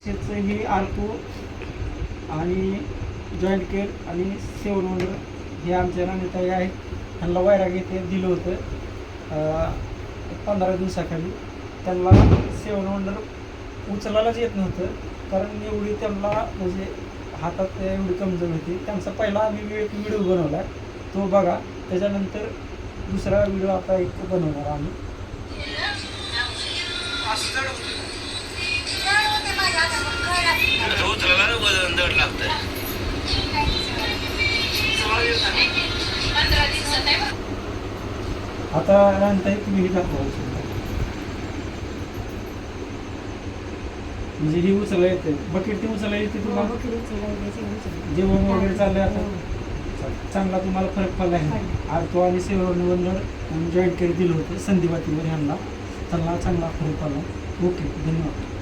त्याचं हे आरको आणि जॉईंट केअर आणि सेवन वंडर हे आमच्या राणीताई आहेत. त्यांना वैराग येते दिलं होतं 15 दिवसाखाली. त्यांना सेवन वंडर उचलायलाच येत नव्हतं, कारण एवढी त्यांना म्हणजे हातात एवढी कमजोर होती. त्यांचा पहिला आम्ही एक व्हिडिओ बनवला, तो बघा. त्याच्यानंतर दुसरा व्हिडिओ आता एक बनवणार आम्ही. उचलायला वजन जड लागतं. आता राणीताई तुम्ही हे दाखवा. म्हणजे ही उचलायला येते, बकेट ती उचलायला येते तुम्हाला. जेवण वगैरे चाललंय आता चांगला तुम्हाला फरक पडला आहे. आरतो आणि सेवन वंडर आणि जॉईंट केअर दिलं होतं संधिवातीवर ह्यांना, त्यांना चांगला फरक पडला. ओके, धन्यवाद.